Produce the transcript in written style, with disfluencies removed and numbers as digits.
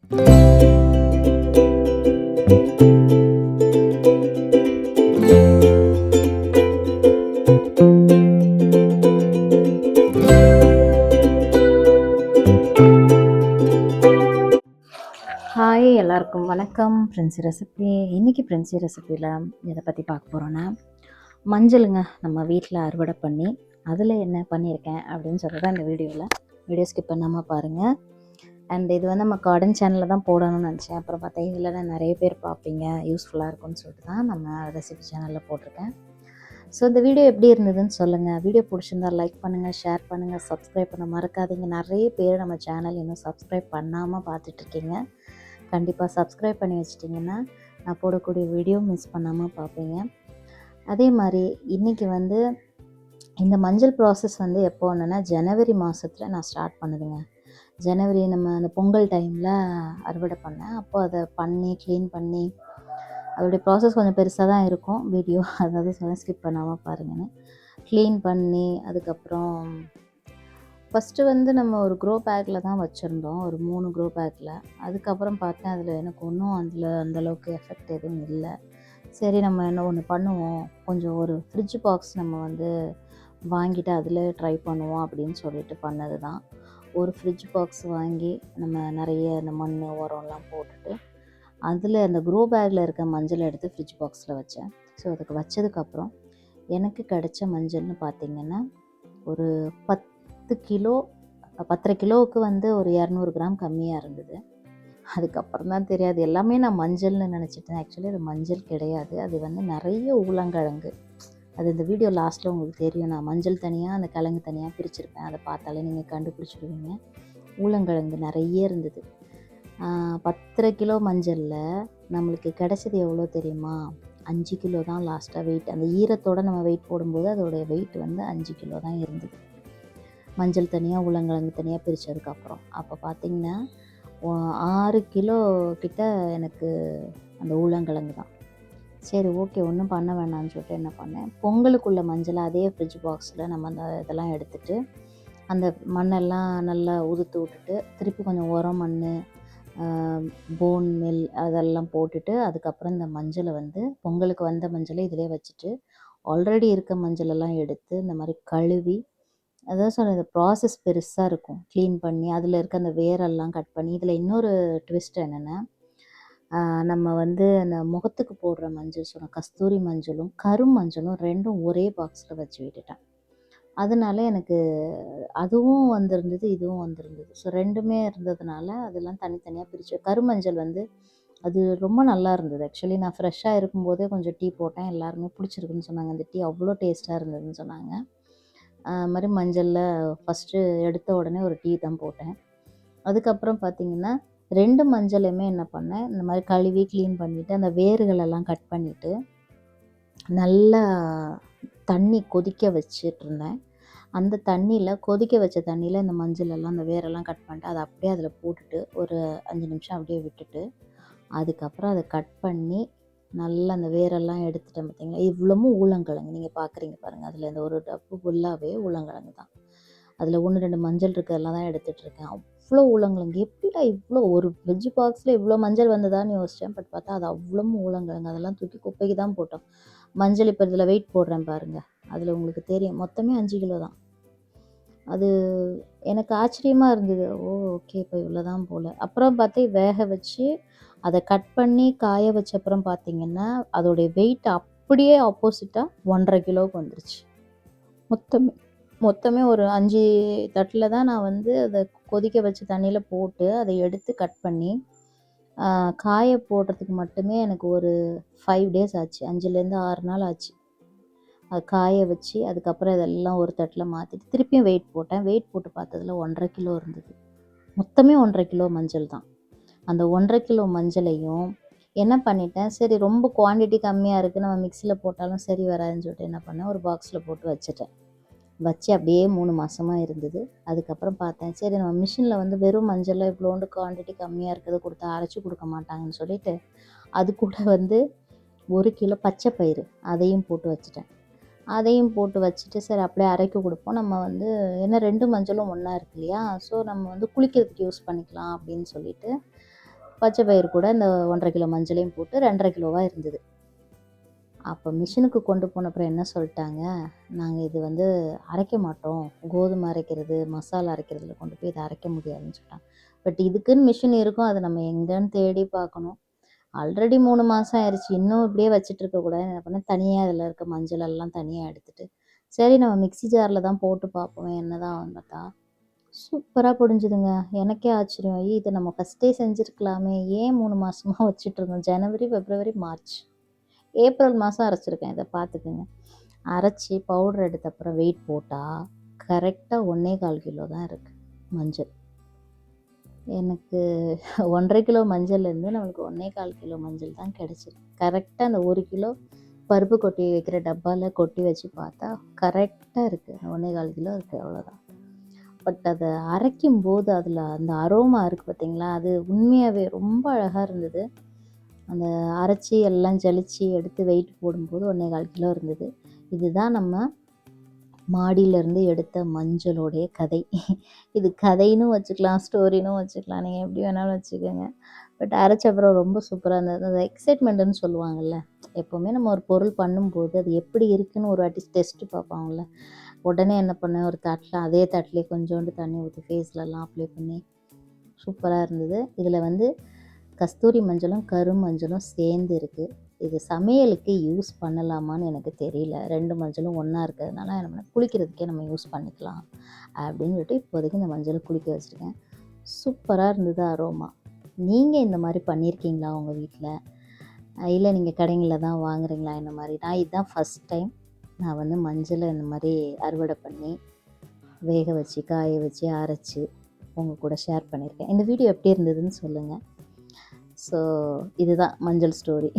Hi எல்லாருக்கும் வணக்கம். ஃப்ரெண்ட்ஸி recipe. இன்றைக்கி ஃப்ரெண்ட்ஸி ரெசிப்பியில் எதை பற்றி பார்க்க போகிறோன்னா, மஞ்சளுங்க நம்ம வீட்டில் அறுவடை பண்ணி அதில் என்ன பண்ணியிருக்கேன் அப்படின்னு சொல்லி தான் இந்த வீடியோ ஸ்கிப் பண்ணாமல் பாருங்கள். அண்ட் இது வந்து நம்ம கார்டன் சேனலில் தான் போடணும்னு நினச்சேன். அப்புறம் பார்த்தா இதில் நிறைய பேர் பார்ப்பீங்க, யூஸ்ஃபுல்லாக இருக்கும்னு சொல்லிட்டு தான் நம்ம ரெசிபி சேனலில் போட்டிருக்கேன். ஸோ இந்த வீடியோ எப்படி இருந்ததுன்னு சொல்லுங்கள். வீடியோ பிடிச்சிருந்தால் லைக் பண்ணுங்கள், ஷேர் பண்ணுங்கள், சப்ஸ்கிரைப் பண்ண மறக்காதீங்க. நிறைய பேர் நம்ம சேனல் இன்னும் சப்ஸ்கிரைப் பண்ணாமல் பார்த்துட்ருக்கீங்க. கண்டிப்பாக சப்ஸ்கிரைப் பண்ணி வச்சிட்டிங்கன்னா நான் போடக்கூடிய வீடியோ மிஸ் பண்ணாமல் பார்ப்பீங்க. அதே மாதிரி இன்றைக்கி வந்து இந்த மஞ்சள் ப்ராசஸ் வந்து எப்போ ஒன்றுனா ஜனவரி மாதத்தில் நான் ஸ்டார்ட் பண்ணுதுங்க. ஜனவரி நம்ம அந்த பொங்கல் டைமில் அறுவடை பண்ணேன். அப்போது அதை பண்ணி க்ளீன் பண்ணி அதோடைய ப்ராசஸ் கொஞ்சம் பெருசாக தான் இருக்கும் வீடியோ, அதாவது சொல்ல ஸ்கிப் பண்ணாமல் பாருங்கன்னு. க்ளீன் பண்ணி அதுக்கப்புறம் ஃபஸ்ட்டு வந்து நம்ம ஒரு க்ரோ பேக்கில் தான் வச்சுருந்தோம், ஒரு 3 க்ரோ பேக்கில். அதுக்கப்புறம் பார்த்தேன் அதில் எனக்கு ஒன்றும் அந்தளவுக்கு எஃபெக்ட் எதுவும் இல்லை. சரி நம்ம என்ன ஒன்று பண்ணுவோம், கொஞ்சம் ஒரு ஃப்ரிட்ஜ் பாக்ஸ் நம்ம வந்து வாங்கிட்டு அதில் ட்ரை பண்ணுவோம் அப்படின்னு சொல்லிட்டு பண்ணது தான். ஒரு ஃப்ரிட்ஜ் பாக்ஸ் வாங்கி நம்ம நிறைய இந்த மண் உரம்லாம் போட்டுட்டு அதில் அந்த க்ரோ பேக்கில் இருக்க மஞ்சள் எடுத்து ஃப்ரிட்ஜ் பாக்ஸில் வச்சேன். ஸோ அதுக்கு வச்சதுக்கப்புறம் எனக்கு கிடைச்ச மஞ்சள்னு பார்த்திங்கன்னா ஒரு 10 கிலோ 10.5 கிலோவுக்கு வந்து ஒரு 200 கிராம் கம்மியாக இருந்தது. அதுக்கப்புறம் தான் தெரியாது, எல்லாமே நான் மஞ்சள்னு நினச்சிட்டேன். ஆக்சுவலி அது மஞ்சள் கிடையாது, அது வந்து நிறைய ஊலங்கிழங்கு. அது இந்த வீடியோ லாஸ்ட்டில் உங்களுக்கு தெரியும், நான் மஞ்சள் தனியாக அந்த கிழங்கு தனியாக பிரிச்சுருப்பேன். அதை பார்த்தாலே நீங்கள் கண்டுபிடிச்சிடுவீங்க. ஊலங்கிழங்கு நிறைய இருந்தது. 10.5 கிலோ மஞ்சளில் நம்மளுக்கு கிடைச்சது எவ்வளோ தெரியுமா? 5 கிலோ தான் லாஸ்ட்டாக வெயிட். அந்த ஈரத்தோடு நம்ம வெயிட் போடும்போது அதோடைய வெயிட் வந்து 5 கிலோ தான் இருந்தது. மஞ்சள் தனியாக ஊலங்கிழங்கு தனியாக பிரித்ததுக்கப்புறம் அப்போ பார்த்திங்கன்னா 6 கிலோ கிட்ட எனக்கு அந்த ஊலங்கிழங்கு தான். சரி ஓகே, ஒன்றும் பண்ண வேணாம்னு சொல்லிட்டு என்ன பண்ணேன், பொங்கலுக்குள்ள மஞ்சளை அதே ஃப்ரிட்ஜ் பாக்ஸில் நம்ம அந்த இதெல்லாம் எடுத்துகிட்டு அந்த மண்ணெல்லாம் நல்லா உதுத்து விட்டுட்டு திருப்பி கொஞ்சம் உரம் மண் போன் மில் அதெல்லாம் போட்டுட்டு அதுக்கப்புறம் இந்த மஞ்சளை வந்து பொங்கலுக்கு வந்த மஞ்சளை இதிலே வச்சுட்டு ஆல்ரெடி இருக்க மஞ்சளெல்லாம் எடுத்து இந்த மாதிரி கழுவி, அதான் சொல்கிறது ப்ராசஸ் பெருசாக இருக்கும். க்ளீன் பண்ணி அதில் இருக்க அந்த வேரெல்லாம் கட் பண்ணி. இதில் இன்னொரு ட்விஸ்ட் என்னென்னா, நம்ம வந்து அந்த முகத்துக்கு போடுற மஞ்சள் சொன்ன கஸ்தூரி மஞ்சளும் கருமஞ்சளும் ரெண்டும் ஒரே பாக்ஸில் வச்சு விட்டுட்டேன். அதனால எனக்கு அதுவும் வந்திருந்தது, இதுவும் வந்திருந்தது. ஸோ ரெண்டுமே இருந்ததுனால அதெல்லாம் தனித்தனியாக பிரித்து. கருமஞ்சள் வந்து அது ரொம்ப நல்லா இருந்தது. ஆக்சுவலி நான் ஃப்ரெஷ்ஷாக இருக்கும்போதே கொஞ்சம் டீ போட்டேன், எல்லாருமே பிடிச்சிருக்குன்னு சொன்னாங்க. அந்த டீ அவ்வளோ டேஸ்ட்டாக இருந்ததுன்னு சொன்னாங்க. மாதிரி மஞ்சளில் ஃபஸ்ட்டு எடுத்த உடனே ஒரு டீ தான் போட்டேன். அதுக்கப்புறம் பார்த்திங்கன்னா 2 மஞ்சளையுமே என்ன பண்ணேன், இந்த மாதிரி கழுவி க்ளீன் பண்ணிவிட்டு அந்த வேர்களெல்லாம் கட் பண்ணிவிட்டு நல்லா தண்ணி கொதிக்க வச்சிட்ருந்தேன். அந்த தண்ணியில் கொதிக்க வச்ச தண்ணியில் இந்த மஞ்சளெல்லாம் அந்த வேரெல்லாம் கட் பண்ணிட்டு அதை அப்படியே அதில் போட்டுட்டு ஒரு 5 நிமிஷம் அப்படியே விட்டுட்டு அதுக்கப்புறம் அதை கட் பண்ணி நல்லா அந்த வேரெல்லாம் எடுத்துட்டேன். பார்த்திங்களா, இவ்வளவும் ஊலங்கிழங்கு நீங்கள் பார்க்குறீங்க பாருங்கள். அதில் இந்த ஒரு டப்பு ஃபுல்லாகவே ஊலங்கிழங்கு தான். அதில் 1, 2 மஞ்சள் இருக்கிறதெல்லாம் தான் எடுத்துகிட்ருக்கேன். அவ்வளோ ஊலங்கிழங்கு, எப்படிடா இவ்வளோ ஒரு ஃப்ரிட்ஜ் பாக்ஸில் இவ்வளோ மஞ்சள் வந்ததான்னு யோசித்தேன். பட் பார்த்தா அது அவ்வளவும் ஊலங்கிழங்கு. அதெல்லாம் தூக்கி குப்பைக்கு தான் போட்டோம். மஞ்சள் இப்போ இதில் வெயிட் போடுறேன் பாருங்கள், அதில் உங்களுக்கு தெரியும் மொத்தமே 5 கிலோ தான். அது எனக்கு ஆச்சரியமாக இருந்தது. ஓகே, இப்போ இவ்வளோ தான் போல். அப்புறம் பார்த்தா வேக வச்சு அதை கட் பண்ணி காய வச்ச அப்புறம் பார்த்திங்கன்னா அதோடைய வெயிட் அப்படியே ஆப்போசிட்டாக 1.5 கிலோவுக்கு வந்துருச்சு. மொத்தமே ஒரு 5 தட்டில் தான் நான் வந்து அதை கொதிக்க வச்ச தண்ணியில் போட்டு அதை எடுத்து கட் பண்ணி காய போடுறதுக்கு மட்டுமே எனக்கு ஒரு 5 டேஸ் ஆச்சு. 5லேருந்து 6 நாள் ஆச்சு. அது காய வச்சு அதுக்கப்புறம் இதெல்லாம் ஒரு தட்டில் மாற்றிட்டு திருப்பியும் வெயிட் போட்டேன். வெயிட் போட்டு பார்த்ததில் 1.5 கிலோ இருந்தது. மொத்தமே 1.5 கிலோ மஞ்சள் தான். அந்த 1.5 கிலோ மஞ்சளையும் என்ன பண்ணிட்டேன், சரி ரொம்ப குவான்டிட்டி கம்மியாக இருக்குது, நம்ம மிக்சியில் போட்டாலும் சரி வராதுன்னு சொல்லிட்டு என்ன பண்ணேன், ஒரு பாக்ஸில் போட்டு வச்சுட்டேன். வச்சு அப்படியே 3 மாதமாக இருந்தது. அதுக்கப்புறம் பார்த்தேன், சரி நம்ம மிஷினில் வந்து வெறும் மஞ்சளில் இவ்வளோண்டு குவான்டிட்டி கம்மியாக இருக்கிறத கொடுத்தா அரைச்சி கொடுக்க மாட்டாங்கன்னு சொல்லிட்டு அது கூட வந்து 1 கிலோ பச்சை பயிறு அதையும் போட்டு வச்சுட்டேன். அதையும் போட்டு வச்சுட்டு சரி அப்படியே அரைக்க கொடுப்போம். நம்ம வந்து ஏன்னா 2 மஞ்சளும் ஒன்றா இருக்கு இல்லையா, ஸோ நம்ம வந்து குளிக்கிறதுக்கு யூஸ் பண்ணிக்கலாம் அப்படின்னு சொல்லிட்டு பச்சை பயிறு கூட இந்த 1.5 கிலோ மஞ்சளையும் போட்டு 2.5 கிலோவாக இருந்தது. அப்போ மிஷினுக்கு கொண்டு போன அப்புறம் என்ன சொல்லிட்டாங்க, நாங்கள் இது வந்து அரைக்க மாட்டோம், கோதுமை அரைக்கிறது மசாலா அரைக்கிறதுல கொண்டு போய் இதை அரைக்க முடியாதுன்னு சொல்லிட்டாங்க. பட் இதுக்குன்னு மிஷின் இருக்கும், அதை நம்ம எங்கேன்னு தேடி பார்க்கணும். ஆல்ரெடி 3 மாதம் ஆயிடுச்சு, இன்னும் இப்படியே வச்சுட்டு இருக்கக்கூடாது. என்ன பண்ணேன், தனியாக இதில் இருக்க மஞ்சள் எல்லாம் தனியாக எடுத்துட்டு சரி நம்ம மிக்ஸி ஜாரில் தான் போட்டு பார்ப்போம் என்னதான் பார்த்தா சூப்பராக பொடிஞ்சுதுங்க. எனக்கே ஆச்சரியம், ஐயோ இதை நம்ம ஃபஸ்ட்டே செஞ்சுருக்கலாமே, ஏன் 3 மாதமாக வச்சுட்டு இருந்தோம். ஜனவரி, பிப்ரவரி, மார்ச், ஏப்ரல் மாதம் அரைச்சிருக்கேன். இதை பார்த்துக்குங்க. அரைச்சி பவுடர் எடுத்த அப்புறம் வெயிட் போட்டால் கரெக்டாக 1.25 கிலோ தான் இருக்குது மஞ்சள். எனக்கு 1.5 கிலோ மஞ்சள்லேருந்து நம்மளுக்கு 1.25 கிலோ மஞ்சள் தான் கிடச்சிருக்கு. கரெக்டாக அந்த 1 கிலோ பருப்பு கொட்டி வைக்கிற டப்பாவில் கொட்டி வச்சு பார்த்தா கரெக்டாக இருக்குது. 1.25 கிலோ இருக்குது, அவ்வளோதான். பட் அதை அரைக்கும் போது அதில் அந்த அரோமா இருக்குது பார்த்தீங்களா, அது உண்மையாகவே ரொம்ப அழகாக இருந்தது. அந்த அரைச்சி எல்லாம் ஜலிச்சு எடுத்து வெயிட் போடும்போது 1.25 கிலோ இருந்தது. இதுதான் நம்ம மாடியிலேருந்து எடுத்த மஞ்சளோடைய கதை. இது கதைன்னு வச்சுக்கலாம், ஸ்டோரின்னு வச்சுக்கலாம், நீங்கள் எப்படி வேணாலும் வச்சுக்கோங்க. பட் அரைச்ச அப்புறம் ரொம்ப சூப்பராக இருந்தது. அந்த எக்ஸைட்மெண்ட்டுன்னு சொல்லுவாங்கள்ல, எப்போவுமே நம்ம ஒரு பொருள் பண்ணும்போது அது எப்படி இருக்குன்னு ஒரு வாட்டி டெஸ்ட்டு பார்ப்பாங்கள்ல. உடனே என்ன பண்ணேன், ஒரு தட்டில் அதே தட்டிலே கொஞ்சோண்டு தண்ணி ஊற்றி ஃபேஸ்லலாம் அப்ளை பண்ணி சூப்பராக இருந்தது. இதில் வந்து கஸ்தூரி மஞ்சளும் கருமஞ்சளும் சேர்ந்து இருக்குது. இது சமையலுக்கு யூஸ் பண்ணலாமான்னு எனக்கு தெரியல. 2 மஞ்சளும் ஒன்றா இருக்கிறதுனால என்ன பண்ணேன், குளிக்கிறதுக்கே நம்ம யூஸ் பண்ணிக்கலாம் அப்படின்னு சொல்லிட்டு இப்போதைக்கு இந்த மஞ்சளை குளிக்க வச்சுருக்கேன். சூப்பராக இருந்தது அரோமா. நீங்கள் இந்த மாதிரி பண்ணியிருக்கீங்களா உங்கள் வீட்டில்? இல்லை நீங்கள் கடைங்களில் தான் வாங்குறீங்களா இந்த மாதிரி? நான் இதுதான் ஃபஸ்ட் டைம் நான் வந்து மஞ்சளை இந்த மாதிரி அறுவடை பண்ணி வேக வச்சு காய வச்சு அரைச்சி உங்கள் கூட ஷேர் பண்ணியிருக்கேன். இந்த வீடியோ எப்படி இருந்ததுன்னு சொல்லுங்கள். ஸோ இதுதான் மஞ்சள் ஸ்டோரி.